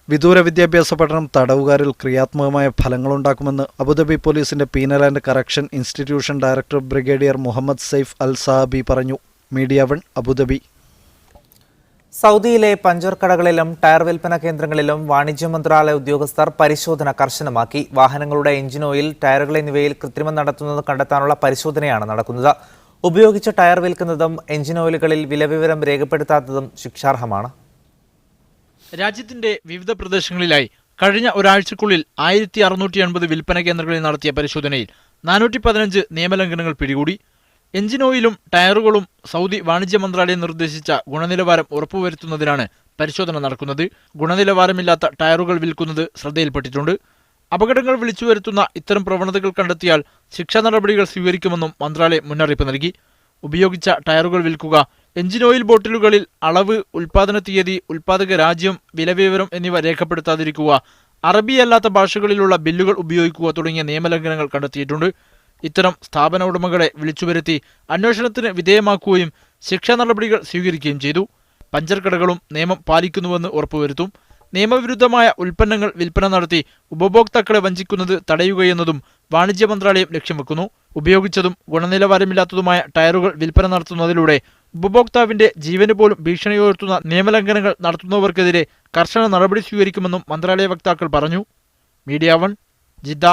വിദൂര വിദ്യാഭ്യാസ പഠനം തടവുകാരിൽ ക്രിയാത്മകമായ ഫലങ്ങളുണ്ടാക്കുമെന്ന് അബുദാബി പോലീസിന്റെ penal and correction institution director brigadier Muhammad Saif al Sabi പറഞ്ഞു. Media 1, Abu Dhabi. സൗദിയിലെ പഞ്ചർ കടകളിലും ടയർ വിൽപ്പന കേന്ദ്രങ്ങളിലും വാണിജ്യ മന്ത്രാലയ ഉദ്യോഗസ്ഥർ പരിശോധന കർശനമാക്കി. വാഹനങ്ങളുടെ എഞ്ചിൻ ഓയിൽ, ടയറുകൾ എന്നിവയിൽ കൃത്രിമം നടത്തുന്നത് കണ്ടെത്താനുള്ള പരിശോധനയാണ് നടക്കുന്നത്. ഉപയോഗിച്ച ടയർ വിൽക്കുന്നതും എഞ്ചിൻ ഓയിലുകളിൽ വിലവിവരം രേഖപ്പെടുത്താത്തതും ശിക്ഷാർഹമാണ്. രാജ്യത്തിന്റെ വിവിധ പ്രദേശങ്ങളിലായി കഴിഞ്ഞ ഒരാഴ്ചക്കുള്ളിൽ 1680 വിൽപ്പന കേന്ദ്രങ്ങളിൽ നടത്തിയ പരിശോധനയിൽ 415 നിയമലംഘനങ്ങൾ പിടികൂടി. എഞ്ചിൻ ഓയിലും ടയറുകളും സൗദി വാണിജ്യ മന്ത്രാലയം നിർദ്ദേശിച്ച ഗുണനിലവാരം ഉറപ്പുവരുത്തുന്നതിനാണ് പരിശോധന നടക്കുന്നത്. ഗുണനിലവാരമില്ലാത്ത ടയറുകൾ വിൽക്കുന്നത് ശ്രദ്ധയിൽപ്പെട്ടിട്ടുണ്ട്. അപകടങ്ങൾ വിളിച്ചുവരുത്തുന്ന ഇത്തരം പ്രവണതകൾ കണ്ടെത്തിയാൽ ശിക്ഷാ നടപടികൾ സ്വീകരിക്കുമെന്നും മന്ത്രാലയം മുന്നറിയിപ്പ് നൽകി. ഉപയോഗിച്ച ടയറുകൾ വിൽക്കുക, എഞ്ചിൻ ഓയിൽ ബോട്ടിലുകളിൽ അളവ്, ഉൽപാദന തീയതി, ഉൽപാദക രാജ്യം, വിലവിവരം എന്നിവ രേഖപ്പെടുത്താതിരിക്കുക, അറബിയല്ലാത്ത ഭാഷകളിലുള്ള ബില്ലുകൾ ഉപയോഗിക്കുക തുടങ്ങിയ നിയമലംഘനങ്ങൾ കണ്ടെത്തിയിട്ടുണ്ട്. ഇത്തരം സ്ഥാപന ഉടമകളെ വിളിച്ചുവരുത്തി അന്വേഷണത്തിന് വിധേയമാക്കുകയും ശിക്ഷാ നടപടികൾ സ്വീകരിക്കുകയും ചെയ്തു. പഞ്ചർ കടകളും നിയമം പാലിക്കുന്നുവെന്ന് ഉറപ്പുവരുത്തും. നിയമവിരുദ്ധമായ ഉൽപ്പന്നങ്ങൾ വിൽപ്പന നടത്തി ഉപഭോക്താക്കളെ വഞ്ചിക്കുന്നത് തടയുകയെന്നതും വാണിജ്യ മന്ത്രാലയം ലക്ഷ്യം വെക്കുന്നു. ഉപയോഗിച്ചതും ഗുണനിലവാരമില്ലാത്തതുമായ ടയറുകൾ വിൽപ്പന നടത്തുന്നതിലൂടെ ഉപഭോക്താവിന്റെ ജീവന് പോലും ഭീഷണിയുയർത്തുന്ന നിയമലംഘനങ്ങൾ നടത്തുന്നവർക്കെതിരെ കർശന നടപടി സ്വീകരിക്കുമെന്നും മന്ത്രാലയ വക്താക്കൾ പറഞ്ഞു. Media 1 Jeddah.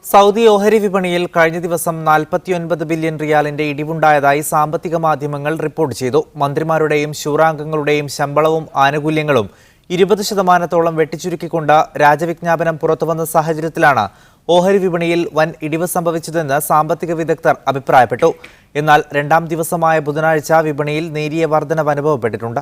സൗദി ഓഹരി വിപണിയിൽ കഴിഞ്ഞ ദിവസം 49 ബില്യൺ റിയാലിന്റെ ഇടിവുണ്ടായതായി സാമ്പത്തിക മാധ്യമങ്ങൾ റിപ്പോർട്ട് ചെയ്തു. മന്ത്രിമാരുടെയും ശൂറാംഗങ്ങളുടെയും ശമ്പളവും ആനുകൂല്യങ്ങളും 20% വെട്ടിച്ചുരുക്കിക്കൊണ്ട് രാജവിജ്ഞാപനം പുറത്തുവന്ന സാഹചര്യത്തിലാണ് ഓഹരി വിപണിയിൽ വൻ ഇടിവ് സംഭവിച്ചതെന്ന് സാമ്പത്തിക വിദഗ്ധർ അഭിപ്രായപ്പെട്ടു. എന്നാൽ രണ്ടാം ദിവസമായ ബുധനാഴ്ച വിപണിയിൽ നേരിയ വർധനവ് അനുഭവപ്പെട്ടിട്ടുണ്ട്.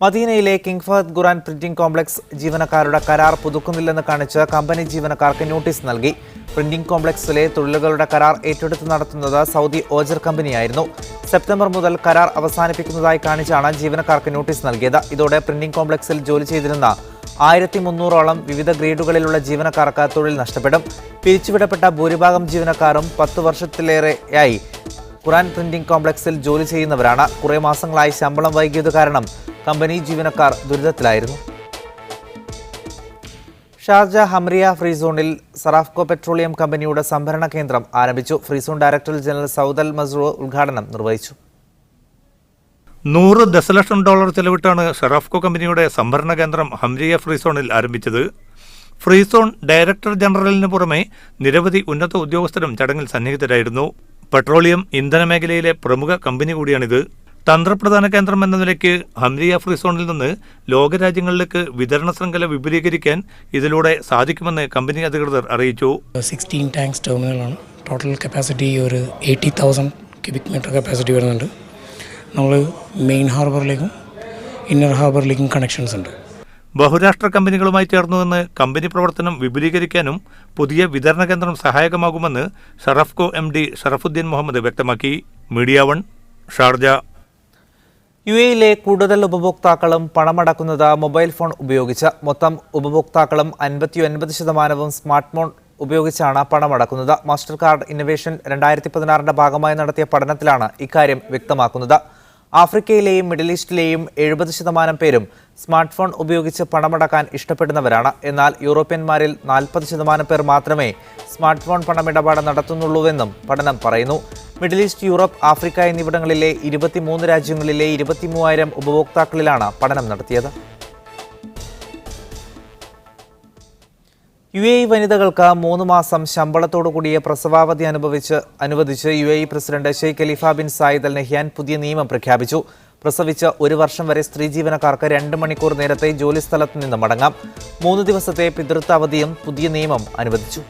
മദീനയിലെ കിങ് ഫഹദ് ഖുറാൻ പ്രിന്റിംഗ് കോംപ്ലക്സ് ജീവനക്കാരുടെ കരാർ പുതുക്കുന്നില്ലെന്ന് കാണിച്ച് കമ്പനി ജീവനക്കാർക്ക് നോട്ടീസ് നൽകി. പ്രിന്റിംഗ് കോംപ്ലക്സിലെ തൊഴിലുകളുടെ കരാർ ഏറ്റെടുത്ത് നടത്തുന്നത് സൗദി ഓജർ കമ്പനിയായിരുന്നു. സെപ്റ്റംബർ മുതൽ കരാർ അവസാനിപ്പിക്കുന്നതായി കാണിച്ചാണ് ജീവനക്കാർക്ക് നോട്ടീസ് നൽകിയത്. ഇതോടെ പ്രിന്റിംഗ് കോംപ്ലക്സിൽ ജോലി ചെയ്തിരുന്ന 1300ഓളം വിവിധ ഗ്രേഡുകളിലുള്ള ജീവനക്കാർക്ക് തൊഴിൽ നഷ്ടപ്പെടും. പിരിച്ചുവിടപ്പെട്ട ഭൂരിഭാഗം ജീവനക്കാരും 10 വർഷത്തിലേറെയായി ഖുറാൻ പ്രിന്റിംഗ് കോംപ്ലക്സിൽ ജോലി ചെയ്യുന്നവരാണ്. കുറേ മാസങ്ങളായി ശമ്പളം വൈകിയത് കാരണം കമ്പനി ജീവനക്കാർ ദുരിതത്തിലായിരുന്നു. ഷാർജ ഹംറിയ ഫ്രീ സോണിൽ സറാഫ്കോ പെട്രോളിയം കമ്പനിയുടെ സംഭരണ കേന്ദ്രം ആരംഭിച്ചു. Free zone director general Saud al Masrour ഉദ്ഘാടനം നിർവഹിച്ചു. $100 ദശലക്ഷം ചെലവിട്ടാണ് സറാഫ്കോ കമ്പനിയുടെ സംഭരണ കേന്ദ്രം ഹംറിയ ഫ്രീ സോണിൽ ആരംഭിച്ചത്. ഫ്രീ സോൺ ഡയറക്ടർ ജനറലിന് പുറമെ നിരവധി ഉന്നത ഉദ്യോഗസ്ഥരും ചടങ്ങിൽ സന്നിഹിതരായിരുന്നു. പെട്രോളിയം ഇന്ധന മേഖലയിലെ പ്രമുഖ കമ്പനി കൂടിയാണിത്. തന്ത്രപ്രധാന കേന്ദ്രം എന്ന നിലയ്ക്ക് ഹംറിയ ഫ്രീ സോണിൽ നിന്ന് ലോകരാജ്യങ്ങളിലേക്ക് വിതരണ ശൃംഖല വിപുലീകരിക്കാൻ ഇതിലൂടെ സാധിക്കുമെന്ന് കമ്പനി അധികൃതർ അറിയിച്ചു. 16 ടാങ്ക്സ് ടെർമിനലാണ്. ടോട്ടൽ കപ്പാസിറ്റി ഒരു 80,000 ക്യൂബിക് മീറ്റർ കപ്പാസിറ്റി വരുന്നുണ്ട്. നമ്മൾ മെയിൻ ഹാർബറിലേക്കും ഇന്നർ ഹാർബറിലേക്കും കണക്ഷൻസ് ഉണ്ട്. ബഹുരാഷ്ട്ര കമ്പനികളുമായി ചേർന്നുവെന്ന് കമ്പനി പ്രവർത്തനം വിപുലീകരിക്കാനും പുതിയ വിതരണ കേന്ദ്രം സഹായകമാകുമെന്ന് ഷറഫ്കോ MD ഷറഫുദ്ദീൻ മുഹമ്മദ് വ്യക്തമാക്കി. Media 1 Sharjah. യുഎഇയിലെ കൂടുതൽ ഉപഭോക്താക്കളും പണമടക്കുന്നത് മൊബൈൽ ഫോൺ ഉപയോഗിച്ച്. മൊത്തം ഉപഭോക്താക്കളും 59% സ്മാർട്ട് ഫോൺ ഉപയോഗിച്ചാണ് പണമടക്കുന്നത്. മാസ്റ്റർ കാർഡ് ഇന്നൊവേഷൻ 2016 ഭാഗമായി നടത്തിയ പഠനത്തിലാണ് ഇക്കാര്യം വ്യക്തമാക്കുന്നത്. ആഫ്രിക്കയിലെയും മിഡിൽ ഈസ്റ്റിലെയും 70% പേരും സ്മാർട്ട് ഫോൺ ഉപയോഗിച്ച് പണമടക്കാൻ ഇഷ്ടപ്പെടുന്നവരാണ്. എന്നാൽ യൂറോപ്യന്മാരിൽ 40% പേർ മാത്രമേ സ്മാർട്ട് ഫോൺ പണമിടപാട് നടത്തുന്നുള്ളൂവെന്നും പഠനം പറയുന്നു. മിഡിൽ ഈസ്റ്റ്, യൂറോപ്പ്, ആഫ്രിക്ക എന്നിവിടങ്ങളിലെ 23 രാജ്യങ്ങളിലെ 23,000 ഉപഭോക്താക്കളിലാണ് പഠനം നടത്തിയത്. യുഎഇ വനിതകൾക്ക് 3 മാസം ശമ്പളത്തോടുകൂടിയ പ്രസവാവധി അനുവദിച്ച് UAE president Sheikh Khalifa bin Zayed Al Nahyan പുതിയ നിയമം പ്രഖ്യാപിച്ചു. പ്രസവിച്ച് 1 വർഷം വരെ സ്ത്രീ ജീവനക്കാർക്ക് 2 മണിക്കൂർ നേരത്തെ ജോലിസ്ഥലത്ത് നിന്ന് മടങ്ങാം. 3 ദിവസത്തെ പിതൃത്വ അവധിയും പുതിയ നിയമം അനുവദിച്ചു.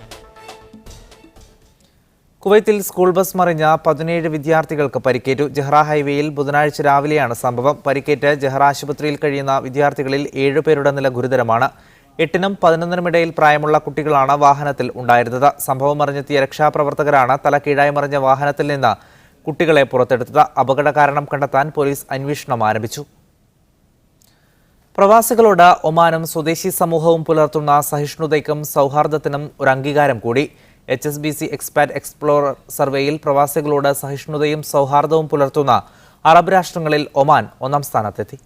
കുവൈത്തിൽ സ്കൂൾ ബസ് മറിഞ്ഞ 17 വിദ്യാർത്ഥികൾക്ക് പരിക്കേറ്റു. ജഹ്റ ഹൈവേയിൽ ബുധനാഴ്ച രാവിലെയാണ് സംഭവം. പരിക്കേറ്റ് ജഹ്റ ആശുപത്രിയിൽ കഴിയുന്ന വിദ്യാർത്ഥികളിൽ 7 പേരുടെ നില ഗുരുതരമാണ്. 8നും 11നും ഇടയിൽ പ്രായമുള്ള കുട്ടികളാണ് വാഹനത്തിൽ ഉണ്ടായിരുന്നത്. സംഭവം അറിഞ്ഞെത്തിയ രക്ഷാപ്രവർത്തകരാണ് തല കീഴായി മറിഞ്ഞ വാഹനത്തിൽ നിന്ന് കുട്ടികളെ പുറത്തെടുത്തത്. അപകട കാരണം കണ്ടെത്താൻ പോലീസ് അന്വേഷണം ആരംഭിച്ചു. പ്രവാസികളോട് ഒമാനും സ്വദേശി സമൂഹവും പുലർത്തുന്ന സഹിഷ്ണുതയ്ക്കും സൗഹാർദ്ദത്തിനും ഒരു അംഗീകാരം കൂടി. HSBC എക്സ്പാറ്റ് എക്സ്പ്ലോറർ സർവേയിൽ പ്രവാസികളോട് സഹിഷ്ണുതയും സൗഹാർദ്ദവും പുലർത്തുന്ന അറബ് രാഷ്ട്രങ്ങളിൽ ഒമാൻ 1ാം സ്ഥാനത്തെത്തി.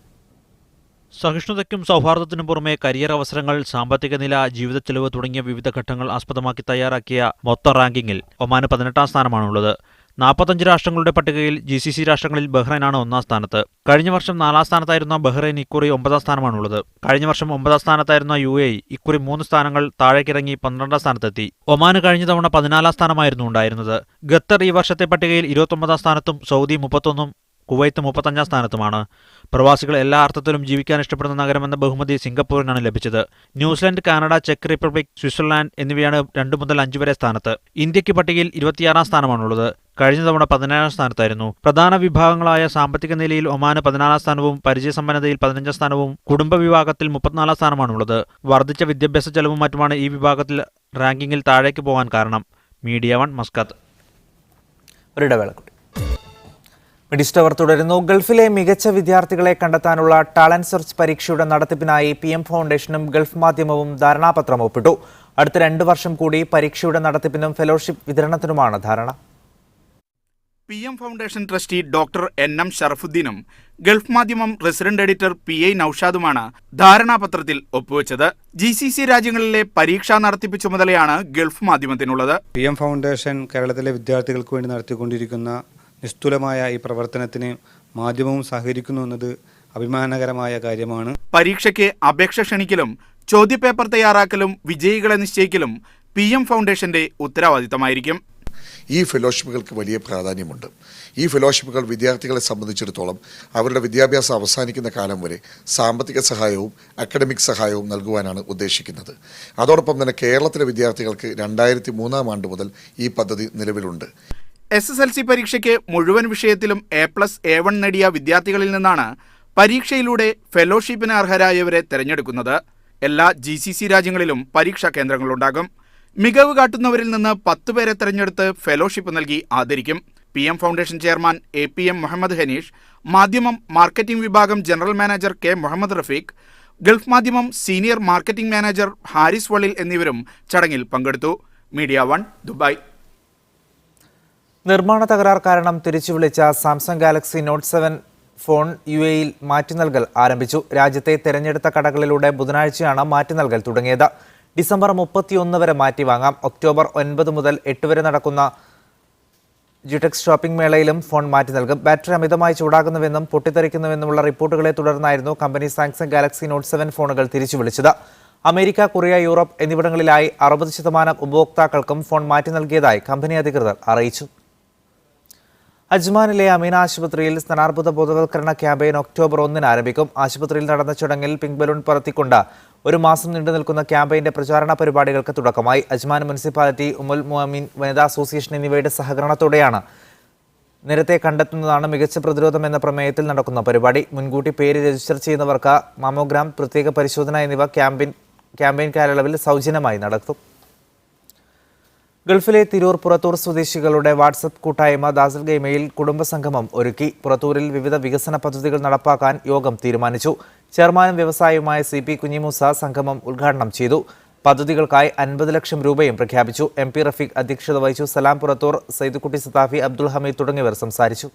സഹിഷ്ണുതയ്ക്കും സൗഹാർദ്ദത്തിനും പുറമെ കരിയർ അവസരങ്ങൾ, സാമ്പത്തിക നില, ജീവിത ചെലവ് തുടങ്ങിയ വിവിധ ഘട്ടങ്ങൾ ആസ്പദമാക്കി തയ്യാറാക്കിയ മൊത്തം റാങ്കിങ്ങിൽ ഒമാന് 18ാം സ്ഥാനമാണുള്ളത്. 45 രാഷ്ട്രങ്ങളുടെ പട്ടികയിൽ GCC രാഷ്ട്രങ്ങളിൽ ബഹ്റൈനാണ് 1ാം സ്ഥാനത്ത്. കഴിഞ്ഞ വർഷം 4ാം സ്ഥാനത്തായിരുന്ന ബഹ്റൈൻ ഇക്കുറി 9ാം സ്ഥാനമാണുള്ളത്. കഴിഞ്ഞ വർഷം 9ാം സ്ഥാനത്തായിരുന്ന UAE ഇക്കുറി 3 സ്ഥാനങ്ങൾ താഴേക്കിറങ്ങി 12ാം സ്ഥാനത്തെത്തി. ഒമാന് കഴിഞ്ഞ തവണ 14ാം സ്ഥാനമായിരുന്നു ഉണ്ടായിരുന്നത്. ഖത്തർ ഈ വർഷത്തെ പട്ടികയിൽ 29ാം സ്ഥാനത്തും സൗദി 31ും കുവൈത്ത് 35ാം സ്ഥാനത്തുമാണ്. പ്രവാസികൾ എല്ലാ അർത്ഥത്തിലും ജീവിക്കാൻ ഇഷ്ടപ്പെടുന്ന നഗരമെന്ന ബഹുമതി സിംഗപ്പൂരിനാണ് ലഭിച്ചത്. New Zealand, Canada, check republic, Switzerland എന്നിവയാണ് 2 മുതൽ 5 വരെ സ്ഥാനത്ത്. ഇന്ത്യക്ക് പട്ടികയിൽ 26ാം സ്ഥാനമാണുള്ളത്. കഴിഞ്ഞ തവണ 17ാം സ്ഥാനത്തായിരുന്നു. പ്രധാന വിഭാഗങ്ങളായ സാമ്പത്തിക നിലയിൽ ഒമാന് 14ാം സ്ഥാനവും പരിചയസമ്പന്നതയിൽ 15ാം സ്ഥാനവും കുടുംബ വിഭാഗത്തിൽ 34ാം സ്ഥാനമാണുള്ളത്. വർദ്ധിച്ച വിദ്യാഭ്യാസ ചെലവും മറ്റുമാണ് ഈ വിഭാഗത്തിൽ റാങ്കിങ്ങിൽ താഴേക്ക് പോകാൻ കാരണം. Media 1 Muscat. മിഡിസ്റ്റവർ തുടരുന്നു. ഗൾഫിലെ മികച്ച വിദ്യാർത്ഥികളെ കണ്ടെത്താനുള്ള ടാലന്റ് സെർച്ച് പരീക്ഷയുടെ നടത്തിപ്പിനായി PM ഫൗണ്ടേഷനും ഗൾഫ് മാധ്യമവും ധാരണാപത്രം ഒപ്പിട്ടു. അടുത്ത 2 വർഷം കൂടി പരീക്ഷയുടെ നടത്തിപ്പിനും ഫെലോഷിപ്പ് വിതരണത്തിനുമാണ് ധാരണ. PM foundation trustee doctor NM ഷറഫുദ്ദീനും Gulf Madhyamam resident editor PI നൌഷാദുമാണ് ധാരണാപത്രത്തിൽ ഒപ്പുവെച്ചത്. GCC രാജ്യങ്ങളിലെ പരീക്ഷാ നടത്തിപ്പ് ചുമതലയാണ് ഗൾഫ് മാധ്യമത്തിനുള്ളത്. PM ഫൗണ്ടേഷൻ കേരളത്തിലെ വിദ്യാർത്ഥികൾക്ക് വേണ്ടി നടത്തിക്കൊണ്ടിരിക്കുന്ന നിസ്തുലമായ ഈ പ്രവർത്തനത്തിന് മാധ്യമവും സഹകരിക്കുന്നു എന്നത് അഭിമാനകരമായ കാര്യമാണ്. പരീക്ഷയ്ക്ക് അപേക്ഷ ക്ഷണിക്കലും ചോദ്യപേപ്പർ തയ്യാറാക്കലും വിജയികളെ നിശ്ചയിക്കലും PM ഫൗണ്ടേഷന്റെ ഉത്തരവാദിത്തമായിരിക്കും. ഈ ഫെലോഷിപ്പുകൾക്ക് വലിയ പ്രാധാന്യമുണ്ട്. ഈ ഫെലോഷിപ്പുകൾ വിദ്യാർത്ഥികളെ സംബന്ധിച്ചിടത്തോളം അവരുടെ വിദ്യാഭ്യാസം അവസാനിക്കുന്ന കാലം വരെ സാമ്പത്തിക സഹായവും അക്കാഡമിക് സഹായവും നൽകുവാനാണ് ഉദ്ദേശിക്കുന്നത്. അതോടൊപ്പം തന്നെ കേരളത്തിലെ വിദ്യാർത്ഥികൾക്ക് 2003 ആണ്ട് മുതൽ ഈ പദ്ധതി നിലവിലുണ്ട്. SSLC പരീക്ഷയ്ക്ക് മുഴുവൻ വിഷയത്തിലും A+, A1 നേടിയ വിദ്യാർത്ഥികളിൽ നിന്നാണ് പരീക്ഷയിലൂടെ ഫെലോഷിപ്പിന് അർഹരായവരെ തെരഞ്ഞെടുക്കുന്നത്. എല്ലാ GCC രാജ്യങ്ങളിലും പരീക്ഷാ കേന്ദ്രങ്ങളുണ്ടാകും. മികവ് കാട്ടുന്നവരിൽ നിന്ന് 10 പേരെ തെരഞ്ഞെടുത്ത് ഫെലോഷിപ്പ് നൽകി ആദരിക്കും. PM foundation chairman APM Muhammad Hanish, Madhyamam marketing വിഭാഗം general manager K Muhammad Rafeeq, Gulf Madhyamam senior marketing manager Haris Vallil എന്നിവരും ചടങ്ങിൽ പങ്കെടുത്തു. Media 1 Dubai. നിർമ്മാണ തകരാർ കാരണം തിരിച്ചുവിളിച്ച സാംസങ് ഗാലക്സി നോട്ട് 7 ഫോൺ UAE-യിൽ മാറ്റി നൽകൽ ആരംഭിച്ചു. രാജ്യത്തെ തിരഞ്ഞെടുത്ത കടകളിലൂടെ ബുധനാഴ്ചയാണ് മാറ്റി നൽകൽ തുടങ്ങിയത്. ഡിസംബർ 31 വരെ മാറ്റി വാങ്ങാം. ഒക്ടോബർ 9 മുതൽ 8 വരെ നടക്കുന്ന ജിടെക്സ് ഷോപ്പിംഗ് മേളയിലും ഫോൺ മാറ്റി നൽകും. ബാറ്ററി അമിതമായി ചൂടാകുന്നുവെന്നും പൊട്ടിത്തെറിക്കുന്നുവെന്നുമുള്ള റിപ്പോർട്ടുകളെ തുടർന്നായിരുന്നു കമ്പനി സാംസങ് ഗാലക്സി നോട്ട് 7 ഫോണുകൾ തിരിച്ചു വിളിച്ചത്. അമേരിക്ക, കൊറിയ, യൂറോപ്പ് എന്നിവിടങ്ങളിലായി 60% ഉപഭോക്താക്കൾക്കും ഫോൺ മാറ്റി നൽകിയതായി കമ്പനി അധികൃതർ അറിയിച്ചു. അജ്മാനിലെ അമീന ആശുപത്രിയിൽ സ്തനാർബുദ ബോധവൽക്കരണ ക്യാമ്പയിൻ ഒക്ടോബർ 1 ആരംഭിക്കും. ആശുപത്രിയിൽ നടന്ന ചടങ്ങിൽ പിങ്ക് ബലൂൺ പറത്തിക്കൊണ്ട് 1 മാസം നീണ്ടു നിൽക്കുന്ന ക്യാമ്പയിന്റെ പ്രചാരണ പരിപാടികൾക്ക് തുടക്കമായി. അജ്മാൻ മുനിസിപ്പാലിറ്റി, ഉമ്മുൽ മുഅ്മിൻ വനിതാ അസോസിയേഷൻ എന്നിവയുടെ സഹകരണത്തോടെയാണ് നേരത്തെ കണ്ടെത്തുന്നതാണ് മികച്ച പ്രതിരോധം എന്ന പ്രമേയത്തിൽ നടക്കുന്ന പരിപാടി. മുൻകൂട്ടി പേര് രജിസ്റ്റർ ചെയ്യുന്നവർക്ക് മാമോഗ്രാം, പ്രത്യേക പരിശോധന എന്നിവ ക്യാമ്പയിൻ കാലയളവിൽ സൗജന്യമായി നടത്തും. ഗൾഫിലെ തിരൂർ പുറത്തൂർ സ്വദേശികളുടെ വാട്സപ്പ് കൂട്ടായ്മ ദാസൽ ഗെയ്മയിൽ കുടുംബസംഗമം ഒരുക്കി. പുറത്തൂരിൽ വിവിധ വികസന പദ്ധതികൾ നടപ്പാക്കാൻ യോഗം തീരുമാനിച്ചു. ചെയർമാനും വ്യവസായിയുമായ CP കുഞ്ഞിമൂസ സംഗമം ഉദ്ഘാടനം ചെയ്തു. പദ്ധതികൾക്കായി 50 ലക്ഷം രൂപയും പ്രഖ്യാപിച്ചു. MP റഫീഖ് അധ്യക്ഷത വഹിച്ചു. സലാം പുറത്തൂർ, സൈദുക്കുട്ടി സത്താഫി, അബ്ദുൽ ഹമീദ് തുടങ്ങിയവർ സംസാരിച്ചു.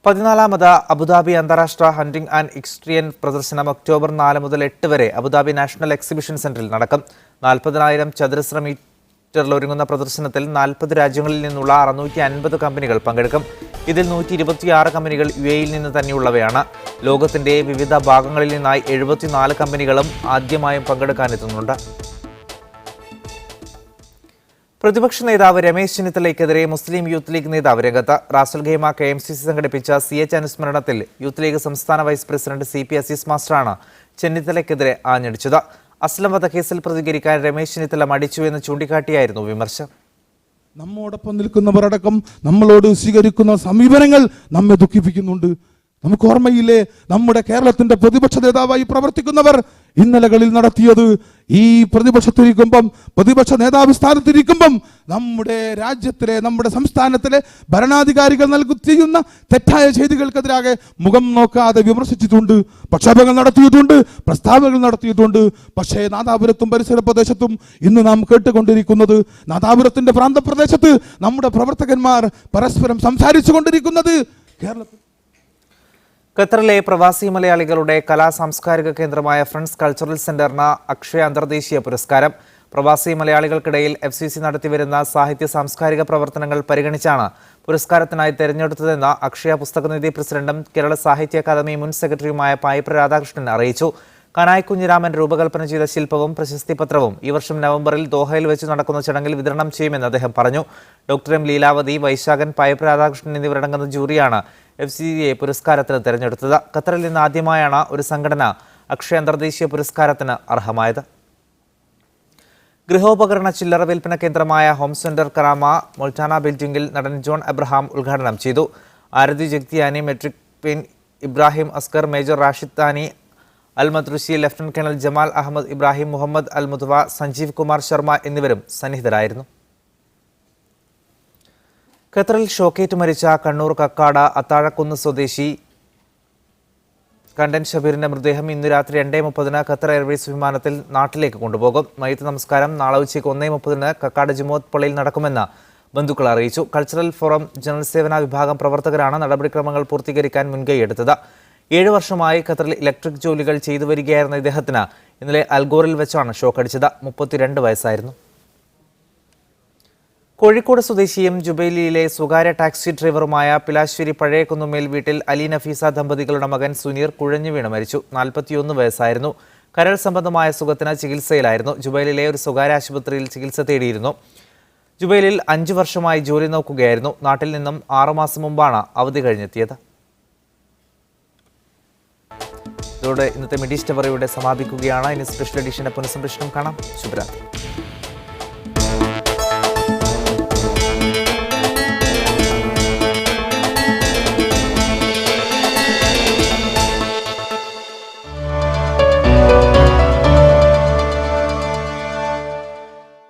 14ാമത് അബുദാബി അന്താരാഷ്ട്ര ഹണ്ടിംഗ് ആൻഡ് എക്സ്ട്രിയൻ പ്രദർശനം ഒക്ടോബർ 4 മുതൽ 8 വരെ അബുദാബി നാഷണൽ എക്സിബിഷൻ സെന്ററിൽ നടക്കും. 40,000 ചതുരശ്ര മീറ്ററിൽ ഒരുങ്ങുന്ന പ്രദർശനത്തിൽ 40 രാജ്യങ്ങളിൽ നിന്നുള്ള 650 കമ്പനികൾ പങ്കെടുക്കും. ഇതിൽ 126 കമ്പനികൾ UAE-യിൽ നിന്ന് തന്നെയുള്ളവയാണ്. ലോകത്തിന്റെ വിവിധ ഭാഗങ്ങളിൽ നിന്നായി 74 കമ്പനികളും ആദ്യമായും പങ്കെടുക്കാനെത്തുന്നുണ്ട്. പ്രതിപക്ഷ നേതാവ് രമേശ് ചെന്നിത്തലയ്ക്കെതിരെ മുസ്ലിം യൂത്ത് ലീഗ് നേതാവ് രംഗത്ത്. റാസുൽ ഖൈമ KMCC സംഘടിപ്പിച്ച CH അനുസ്മരണത്തിൽ യൂത്ത് ലീഗ് സംസ്ഥാന വൈസ് പ്രസിഡന്റ് CP അസീസ് മാസ്റ്ററാണ് ചെന്നിത്തലയ്ക്കെതിരെ ആഞ്ഞടിച്ചത്. അസ്ലം വധക്കേസിൽ പ്രതികരിക്കാൻ രമേശ് ചെന്നിത്തല മടിച്ചു എന്ന് ചൂണ്ടിക്കാട്ടിയായിരുന്നു വിമർശനം. നമ്മോടൊപ്പം നിൽക്കുന്നവരടക്കം നമ്മളോട് സ്വീകരിക്കുന്ന സമീപനങ്ങൾ നമ്മെ ദുഃഖിപ്പിക്കുന്നുണ്ട്. നമുക്ക് ഓർമ്മയില്ലേ, നമ്മുടെ കേരളത്തിന്റെ പ്രതിപക്ഷ നേതാവായി പ്രവർത്തിക്കുന്നവർ ഇന്നലകളിൽ നടത്തിയത്? ഈ പ്രതിപക്ഷത്തിരിക്കുമ്പം, പ്രതിപക്ഷ നേതാവ് സ്ഥാനത്തിരിക്കുമ്പം നമ്മുടെ രാജ്യത്തിലെ, നമ്മുടെ സംസ്ഥാനത്തിലെ ഭരണാധികാരികൾ ചെയ്യുന്ന തെറ്റായ ചെയ്തികൾക്കെതിരാകെ മുഖം നോക്കാതെ വിമർശിച്ചിട്ടുണ്ട്, പ്രക്ഷോഭങ്ങൾ നടത്തിയിട്ടുണ്ട്, പ്രസ്താവനകൾ നടത്തിയിട്ടുണ്ട്. പക്ഷേ നാദാപുരത്തും പരിസര പ്രദേശത്തും ഇന്ന് നാം കേട്ടുകൊണ്ടിരിക്കുന്നത്, നാദാപുരത്തിന്റെ പ്രാന്തപ്രദേശത്ത് നമ്മുടെ പ്രവർത്തകന്മാർ പരസ്പരം സംസാരിച്ചു കൊണ്ടിരിക്കുന്നത് കേരളത്തിൽ. ഖത്തറിലെ പ്രവാസി മലയാളികളുടെ കലാ സാംസ്കാരിക കേന്ദ്രമായ ഫ്രണ്ട്സ് കൾച്ചറൽ സെന്ററിന് അക്ഷയ അന്തർദേശീയ പുരസ്കാരം. പ്രവാസി മലയാളികൾക്കിടയിൽ FCC നടത്തിവരുന്ന സാഹിത്യ സാംസ്കാരിക പ്രവർത്തനങ്ങൾ പരിഗണിച്ചാണ് പുരസ്കാരത്തിനായി തെരഞ്ഞെടുത്തതെന്ന് അക്ഷയ പുസ്തകനിധി പ്രസിഡന്റും കേരള സാഹിത്യ അക്കാദമി മുൻ സെക്രട്ടറിയുമായ പായിപ്ര രാധാകൃഷ്ണൻ അറിയിച്ചു. കനായ് കുഞ്ഞിരാമൻ രൂപകൽപ്പന ചെയ്ത ശില്പവും പ്രശസ്തി പത്രവും ഈ വർഷം നവംബറിൽ ദോഹയിൽ വെച്ച് നടക്കുന്ന ചടങ്ങിൽ വിതരണം ചെയ്യുമെന്ന് അദ്ദേഹം പറഞ്ഞു. ഡോക്ടർ M ലീലാവതി, വൈശാഖൻ, പായിപ്ര രാധാകൃഷ്ണൻ എന്നിവരടങ്ങുന്ന ജൂറിയാണ് FCCയെ പുരസ്കാരത്തിന് തെരഞ്ഞെടുത്തത്. ഖത്തറിൽ നിന്ന് ആദ്യമായാണ് ഒരു സംഘടന അക്ഷയ അന്തർദേശീയ പുരസ്കാരത്തിന് അർഹമായത്. ഗൃഹോപകരണ ചില്ലറ വിൽപ്പന കേന്ദ്രമായ ഹോം സെന്റർ കറാമ മൊൾട്ടാന ബിൽഡിംഗിൽ നടൻ ജോൺ അബ്രഹാം ഉദ്ഘാടനം ചെയ്തു. ആരതി ജഗ്തിയാനി, മെട്രിക് പെയിൻ Ibrahim Askar, major Rashid Thani al Madrusi, lieutenant colonel Jamal Ahmed Ibrahim, Muhammad al Mutawa, Sanjeev Kumar Sharma എന്നിവരും സന്നിഹിതരായിരുന്നു. ഖത്തറിൽ ഷോക്കേറ്റ് മരിച്ച കണ്ണൂർ കക്കാട് അത്താഴക്കുന്ന് സ്വദേശി കണ്ടൻ ഷബീറിന്റെ മൃതദേഹം ഇന്ന് രാത്രി 2:30 ഖത്തർ എയർവേസ് വിമാനത്തിൽ നാട്ടിലേക്ക് കൊണ്ടുപോകും. മയ്യത്ത് നമസ്കാരം നാളെ ഉച്ചയ്ക്ക് 1:30 കക്കാട് ജുമോത്ത് പള്ളിയിൽ നടക്കുമെന്ന് ബന്ധുക്കൾ അറിയിച്ചു. കൾച്ചറൽ ഫോറം ജനറൽ സേവന വിഭാഗം പ്രവർത്തകരാണ് നടപടിക്രമങ്ങൾ പൂർത്തീകരിക്കാൻ മുൻകൈയെടുത്തത്. 7 വർഷമായി ഖത്തറിൽ ഇലക്ട്രിക് ജോലികൾ ചെയ്തു വരികയായിരുന്ന ഇദ്ദേഹത്തിന് ഇന്നലെ അൽഗോറിൽ വെച്ചാണ് ഷോക്കടിച്ചത്. 32 വയസ്സായിരുന്നു. കോഴിക്കോട് സ്വദേശിയും ജുബൈലിയിലെ സ്വകാര്യ ടാക്സി ഡ്രൈവറുമായ പിലാശ്ശേരി പഴയകുന്നുമേൽ വീട്ടിൽ അലി നഫീസ ദമ്പതികളുടെ മകൻ സുനീർ കുഴഞ്ഞു വീണ് മരിച്ചു. 41 വയസ്സായിരുന്നു. കരൾ സംബന്ധമായ അസുഖത്തിന് ചികിത്സയിലായിരുന്നു. ജുബൈലിലെ ഒരു സ്വകാര്യ ആശുപത്രിയിൽ ചികിത്സ തേടിയിരുന്നു. ജുബൈലിൽ 5 വർഷമായി ജോലി നോക്കുകയായിരുന്നു. നാട്ടിൽ നിന്നും 6 മാസം മുമ്പാണ് അവധി കഴിഞ്ഞെത്തിയത്. ഇതോടെ ഇന്നത്തെ മിഡി സ്റ്റവറിയുടെ സമാപിക്കുകയാണ്. ഇനി സ്പെഷ്യൽ എഡിഷന്റെ പുനഃസംപ്രേഷണം കാണാം. ശുഭരാത്രി.